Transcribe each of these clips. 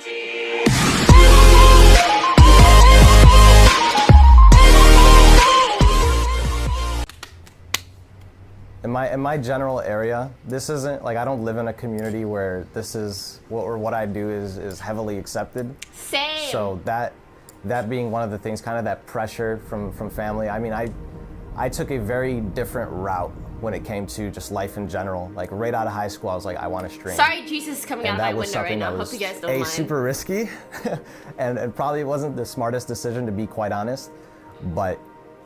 In my general area, this isn't like I don't live in a community where this is what I do is heavily accepted. Same. So that being one of the things, kind of that pressure from family. I mean, I took a very different route when it came to just life in general. Like right out of high school, I was like, I want to stream. Sorry, Jesus is coming out of my window right now. That Hope you guys don't was mind. super risky, and it probably wasn't the smartest decision, to be quite honest. But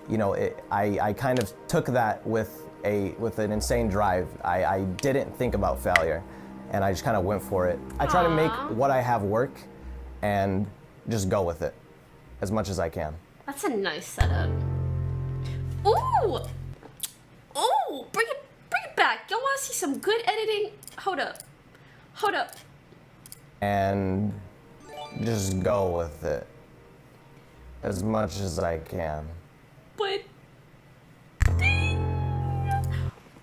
you know, I kind of took that with an insane drive. I didn't think about failure, and I just kind of went for it. I try to make what I have work, and just go with it as much as I can. That's a nice setup. Ooh! Ooh! Bring it back. Y'all wanna see some good editing? Hold up. And just go with it as much as I can. But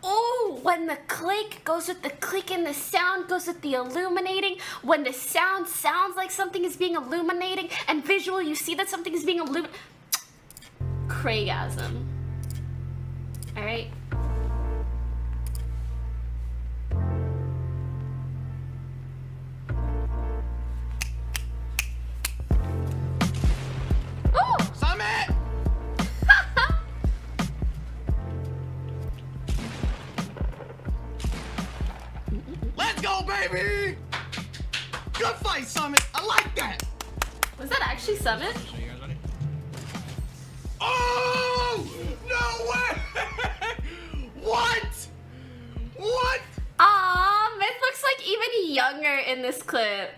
oh, when the click goes with the click and the sound goes with the illuminating, when the sound sounds like something is being illuminating, and visual you see that something is being illuminated. Craigasm. Alright? Oh! Summit! Let's go, baby! Good fight, Summit. I like that. Was that actually Summit? Oh! No way! What? What? Aw, Myth looks like even younger in this clip.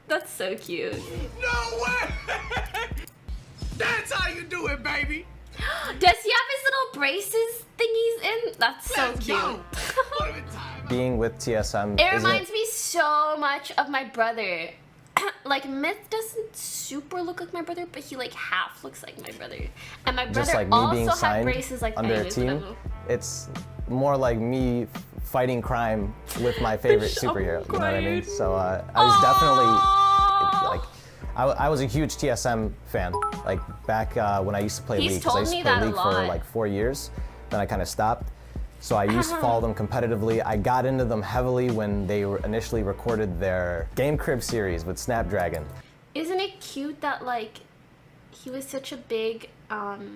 That's so cute. No way! That's how you do it, baby. Does he have his little braces thingies in? That's so Let's cute. go. What are we talking? Being with TSM It reminds me so much of my brother. Like, Myth doesn't super look like my brother, but he like half looks like my brother. And my just brother like me being also had signed braces like under a anyways, team. whatever. It's more like me fighting crime with my favorite superhero. You know what I mean? So I was definitely like, I was a huge TSM fan. Like back when I used to play He's League, because I told used me to play that a League for lot. like 4 years. Then I kind of stopped. So I used to follow them competitively. I got into them heavily when they initially recorded their Game Crib series with Snapdragon. Isn't it cute that like he was such a big TSM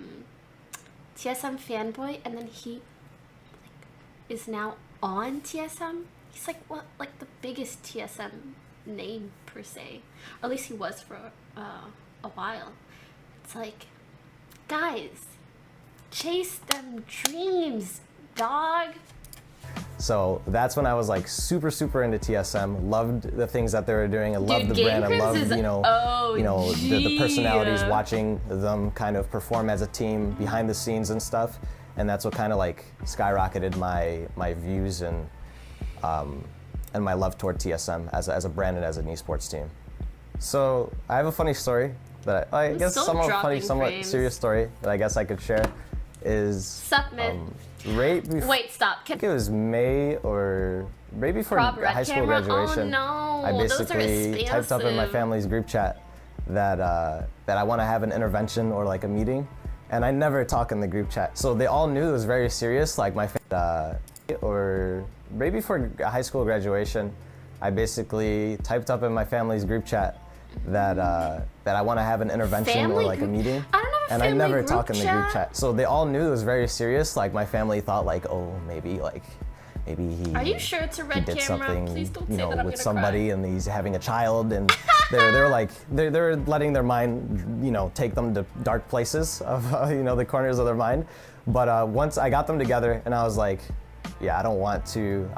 fanboy, and then he like, is now on TSM? He's like what, like the biggest TSM name per se, or at least he was for a while. It's like, guys, chase them dreams, dog. So that's when I was like super into TSM. Loved the things that they were doing. I loved the Game brand. I Cribs loved is the personalities, OG. watching them kind of perform as a team behind the scenes and stuff. And that's what kind of like skyrocketed my views and my love toward TSM as a brand and as an esports team. So I have a funny story that I guess still somewhat funny, dropping somewhat frames. serious story that I guess I could share is Sup, Myth? right before. Wait, stop. I think it was May or right before Prop red high school camera? graduation. Oh, no, I those are basically typed up in my expensive. family's group chat that I want to have an intervention or like a meeting, and I never talk in the group chat. So they all knew it was very serious. Like my or right before high school graduation, I basically typed up in my family's group chat that I want to have an intervention Family or like a group- meeting. I don't have a And I family never group talk in the group chat. chat. So they all knew it was very serious. Like my family thought like, oh, maybe he Are you sure it's a he red did camera? something, Please don't you say know, that I'm with gonna somebody cry. and he's having a child, and they're like they're letting their mind, you know, take them to dark places of you know, the corners of their mind. But once I got them together and I was like, yeah, I don't want to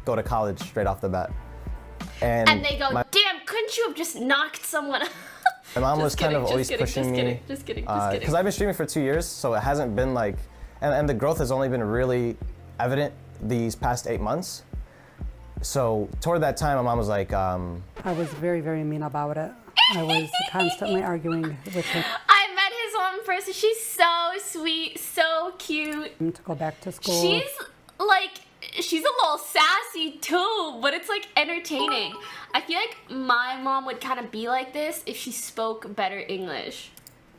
go to college straight off the bat. And they go, damn, couldn't you have just knocked someone out? My mom was Just kind of kidding, always just kidding, pushing just me. kidding, just kidding. Because I've been streaming for 2 years, so it hasn't been like, and the growth has only been really evident these past 8 months. So toward that time, my mom was like, I was very mean about it. I was constantly arguing with him I met his mom in person. She's so sweet, so cute. to go back to school. She's like, she's a little sassy too, but it's like entertaining. I feel like my mom would kind of be like this if she spoke better English,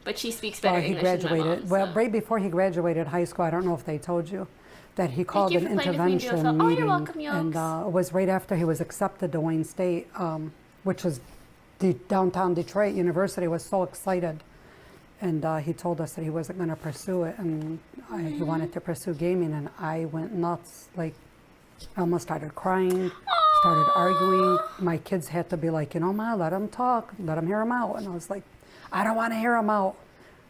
but she speaks better He English than my graduated. mom, Well, so. right before he graduated high school, I don't know if they told you, that he called you an for playing with me, intervention Joseph. Oh, meeting. you're welcome, And Yokes. it was right after he was accepted to Wayne State, which was the downtown Detroit University was so excited. And he told us that he wasn't going to pursue it, and he wanted to pursue gaming, and I went nuts. Like, I almost started crying, started arguing. My kids had to be like, Ma, let him talk, let him hear him out. And I was like, I don't want to hear him out.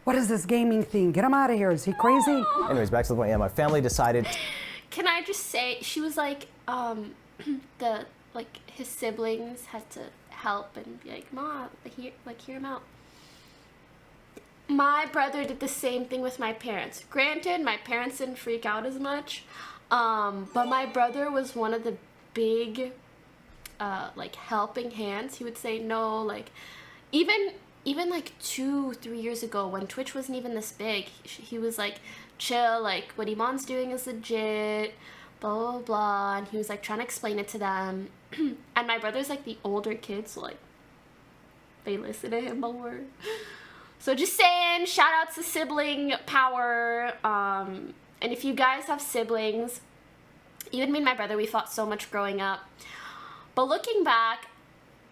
What is this gaming thing? Get him out of here. Is he crazy? Anyways, back to the point. Yeah, my family decided. Can I just say, she was like, his siblings had to help and be like, Ma, hear him out. My brother did the same thing with my parents. Granted, my parents didn't freak out as much, but my brother was one of the big, helping hands. He would say no, like, even like 2-3 years ago when Twitch wasn't even this big, he was like, chill, like, what Iman's doing is legit, blah, blah, blah, and he was like trying to explain it to them. And my brother's like the older kids, so like, they listen to him more. So just saying, shout out to sibling power. And if you guys have siblings, even me and my brother, we fought so much growing up. But looking back,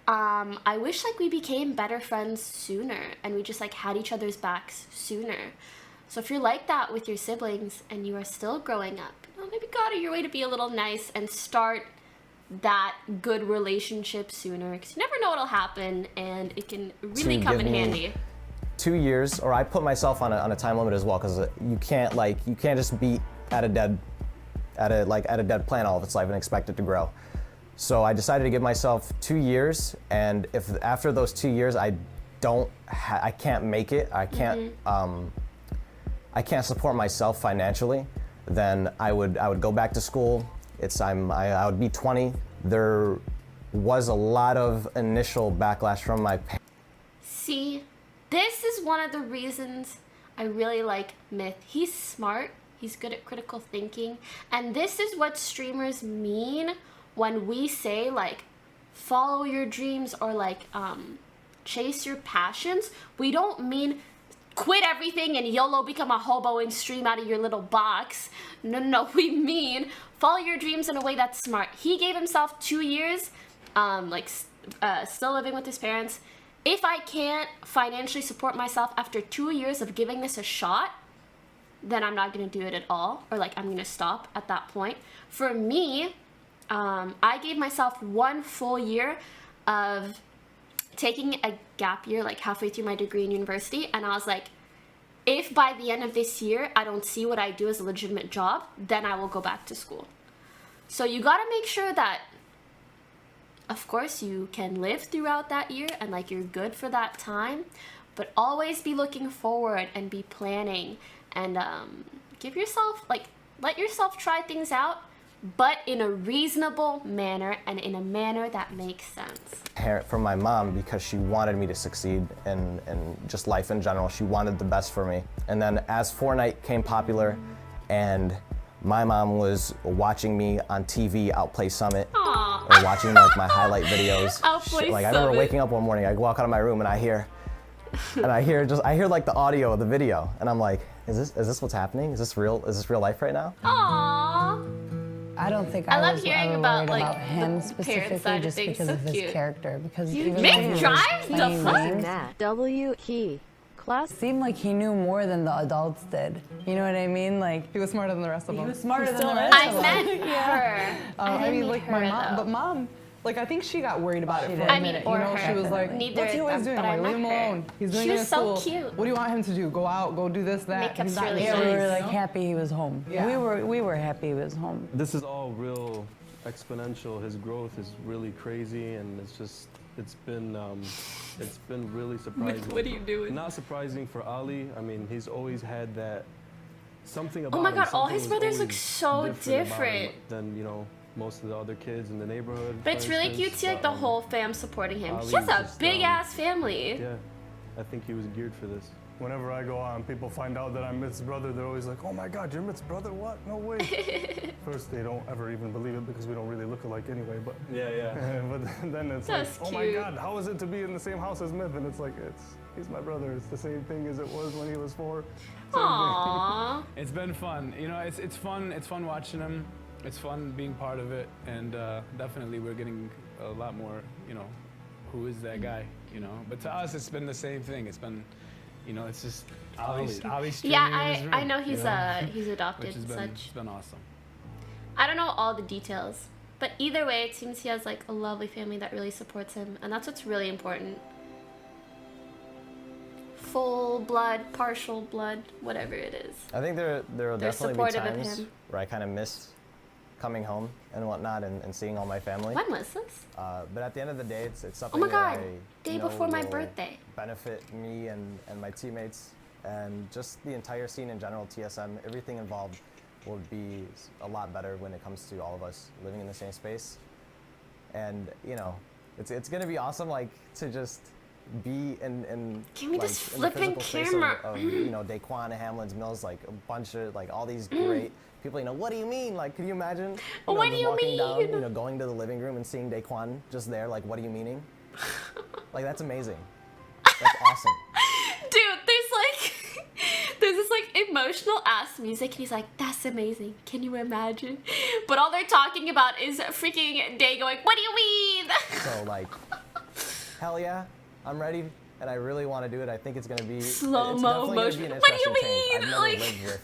I wish like we became better friends sooner and we just like had each other's backs sooner. So if you're like that with your siblings and you are still growing up, maybe go out of your way to be a little nice and start that good relationship sooner, because you never know what'll happen and it can really come in handy. 2 years, or I put myself on a time limit as well, because you can't just be at a dead plant all of its life and expect it to grow. So I decided to give myself 2 years, and if after those 2 years I can't make it, I can't support myself financially, then I would go back to school. I would be 20. There was a lot of initial backlash from my parents. See, this is one of the reasons I really like Myth. He's smart, he's good at critical thinking, and this is what streamers mean when we say like follow your dreams or like chase your passions. We don't mean quit everything and YOLO become a hobo and stream out of your little box. No, we mean follow your dreams in a way that's smart. He gave himself 2 years, still living with his parents. If I can't financially support myself after 2 years of giving this a shot, then I'm not gonna do it at all, or like I'm gonna stop at that point. For me, I gave myself 1 full year of taking a gap year, like halfway through my degree in university, and I was like, if by the end of this year I don't see what I do as a legitimate job, then I will go back to school. So you gotta make sure that, of course, you can live throughout that year and like you're good for that time, but always be looking forward and be planning and give yourself, like, let yourself try things out, but in a reasonable manner and in a manner that makes sense. From my mom, because she wanted me to succeed in just life in general. She wanted the best for me. And then as Fortnite came popular and my mom was watching me on TV outplay Summit, Aww. or watching like my highlight videos. Outplay I remember Summit. waking up one morning, I walk out of my room and I hear like the audio of the video, and I'm like, is this what's happening? Is this real life right now? Aww. I don't think I I love was hearing ever about, worried like, about him the parent specifically side of just things. because So of his cute. character. Because You even make when he was drive? The playing fuck? games, That W key. Class. it seemed like he knew more than the adults did. You know what I mean? Like He was smarter than the rest of them. he was smarter than the rest I of us. meant her. I didn't mean like her, my mom, though. but mom, like I think she got worried about it She for did. a I mean, minute. or You know, her. she was like, Neither "What's he of always them, doing? but I Like, leave him meant her. alone. He's doing She it was at so school. cute. What do you want him to do? Go out, go do this, that. Makeup's He's not really Yeah, listening. we were nice. like happy he was home. Yeah. We were happy he was home. This is all real exponential. His growth is really crazy, and it's been really surprising. What are you doing? Not surprising for Ali. I mean, he's always had that something about Oh my him. God, all something his was brothers look always so about him different. than most of the other kids in the neighborhood. But for it's really instance. cute to see like the But, whole fam supporting him. Ali He has was a just, big ass family. Yeah, I think he was geared for this. whenever I go on, people find out that I'm Myth's brother, they're always like, oh my God, you're Myth's brother? What? No way. First, they don't ever even believe it because we don't really look alike anyway, but but then it's That's like, oh my cute. God, how is it to be in the same house as Myth? And it's like, he's my brother. It's the same thing as it was when he was 4. Aww. It's been fun. You know, it's fun. It's fun watching him. It's fun being part of it, and definitely we're getting a lot more. You know, who is that guy? You know, but to us, it's been the same thing. It's been, you know, it's just Ali's Yeah, in his I room, know you he's adopted which has and been, such. it's been awesome. I don't know all the details, but either way, it seems he has like a lovely family that really supports him, and that's what's really important. Full blood, partial blood, whatever it is. I think there will They're definitely be supportive of times him. where I kind of miss coming home and whatnot and seeing all my family. When was this? But at the end of the day, it's something Oh my God, that day know before my will birthday. benefit me and my teammates and just the entire scene in general, TSM, everything involved will be a lot better when it comes to all of us living in the same space. And, you know, it's going to be awesome, like, to just be in Give me like, this in the flipping physical space camera. of you know, Daquan, Hamlin's Mills, like a bunch of like all these great people. You know, what do you mean? Like, can you imagine? You know, What do just you walking down, mean? you know, going to the living room and seeing Daquan just there, like, what are you meaning? Like, that's amazing. That's awesome. Dude, there's this like emotional ass music, and he's like, that's amazing. Can you imagine? But all they're talking about is freaking Day going, what do you mean? So like, hell yeah, I'm ready, and I really want to do it. I think it's gonna be Slow-mo it's definitely motion. Gonna be an What do you interesting change. I've mean? never Like- lived with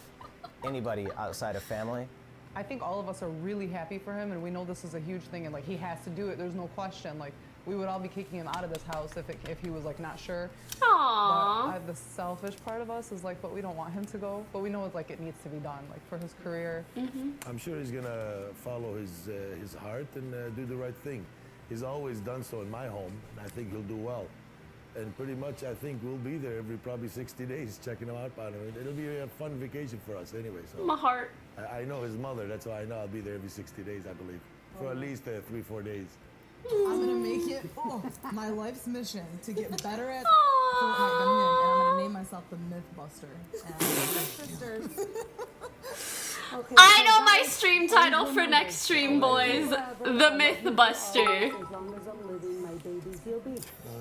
anybody outside of family. I think all of us are really happy for him, and we know this is a huge thing, and like he has to do it. There's no question. Like we would all be kicking him out of this house if he was like not sure. Aww. But the selfish part of us is like, but we don't want him to go. But we know it's like it needs to be done, like for his career. I'm sure he's gonna follow his heart and do the right thing. He's always done so in my home, and I think he'll do well. And pretty much, I think we'll be there every probably 60 days checking him out. It'll be a fun vacation for us anyway. So My heart. I know his mother, that's why I know I'll be there every 60 days, I believe, for at least 3-4 days. I'm gonna make it my life's mission to get better at Fortnite than him, and I'm gonna name myself the Mythbuster. And sisters. I know my stream title for next stream, boys. The Mythbuster. As long as I'm living, my babies will be.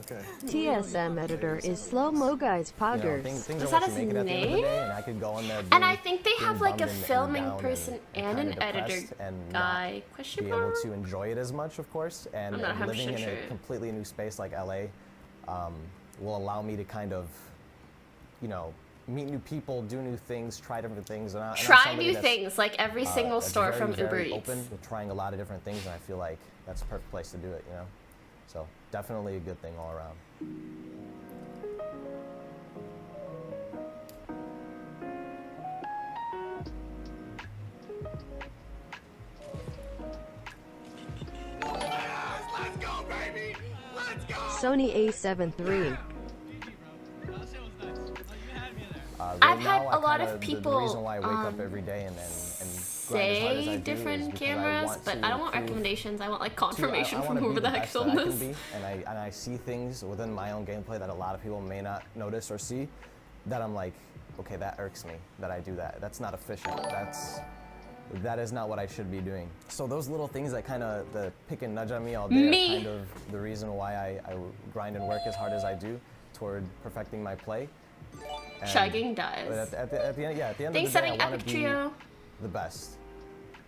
Okay. TSM editor is Slow Mo Guys You know, Poggers. things Is are that what his you make it at the end of the name? day, and I could go in there. And being- I think they being have like a bummed and filming down person and kinda an editor depressed and guy. not Question be mark? able to enjoy it as much, of course, and I'm not living in 100% a sure. completely new space like LA will allow me to kind of, you know, meet new people, do new things, try different things. And I'm Try somebody new that's, things, like every single that's store very, from very Uber Eats. open with trying a lot of different things, and I feel like that's a perfect place to do it, you know. So definitely a good thing all around. Let's go, baby! Let's go! Sony A7 III. Right I've now, had a lot kinda- of the people, reason why I wake up every day and grind as hard as I say do different is because cameras, want but to I don't want prove recommendations. I want like to- confirmation I from wanna be whoever the heck best that filmed I can this. be, and I see things within my own gameplay that a lot of people may not notice or see, that I'm like, okay, that irks me that I do that. That's not efficient. That is not what I should be doing. So those little things that kind of pick and nudge on me all day Me. are kind of the reason why I grind and work as hard as I do toward perfecting my play. And- Chugging but does. at the end, at the end Thanks, of the day, setting I want Epic to be Trio. the best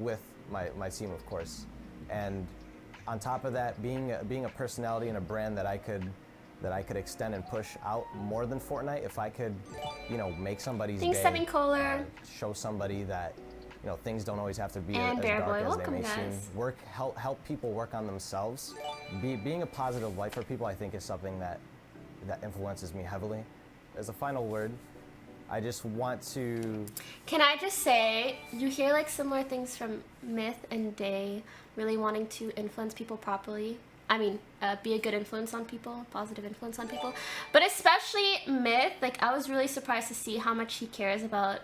with my team, of course. And on top of that, being a personality and a brand that I could extend and push out more than Fortnite, if I could, you know, make somebody's Thanks, day, Seven Kohler. show somebody that, you know, things don't always have to be And as Bear dark Boy, as welcome, they may guys. seem. Help people work on themselves. Being a positive light for people, I think, is something that influences me heavily. As a final word, I just want to. Can I just say, you hear like similar things from Myth and Day, really wanting to influence people properly. I mean, be a good influence on people, positive influence on people. But especially Myth, like I was really surprised to see how much he cares about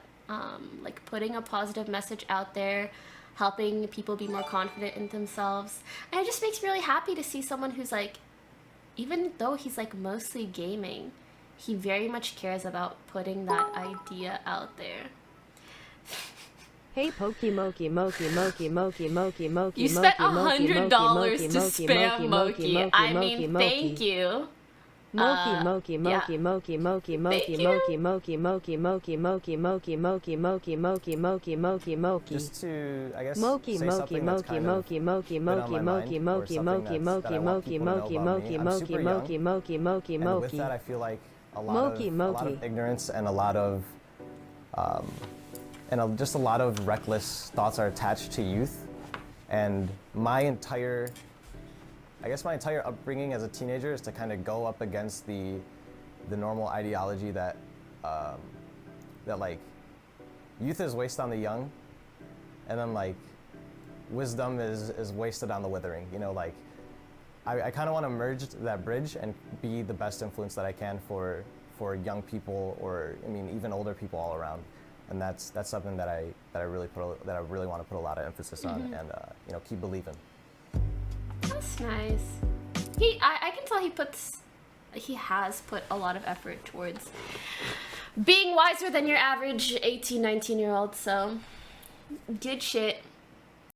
like putting a positive message out there, helping people be more confident in themselves. And it just makes me really happy to see someone who's like, even though he's like mostly gaming, he very much cares about putting that idea out there. Hey Pokimoki. You spent $100 to spam Moki. I mean, thank you. Moki. Just to, I guess, Moki, say something that's kind of been on my mind, or something that I want people to know about me. I'm super young, and with that, I feel like a lot of ignorance and a lot of just a lot of reckless thoughts are attached to youth. And my entire upbringing as a teenager is to kind of go up against the normal ideology that like youth is wasted on the young, and then like wisdom is wasted on the withering. You know, like I kind of want to merge that bridge and be the best influence that I can for young people, or I mean even older people all around. And that's something that I really want to put a lot of emphasis on, and you know, keep believing. That's nice. I can tell he has put a lot of effort towards being wiser than your average 18, 19-year-old, so good shit.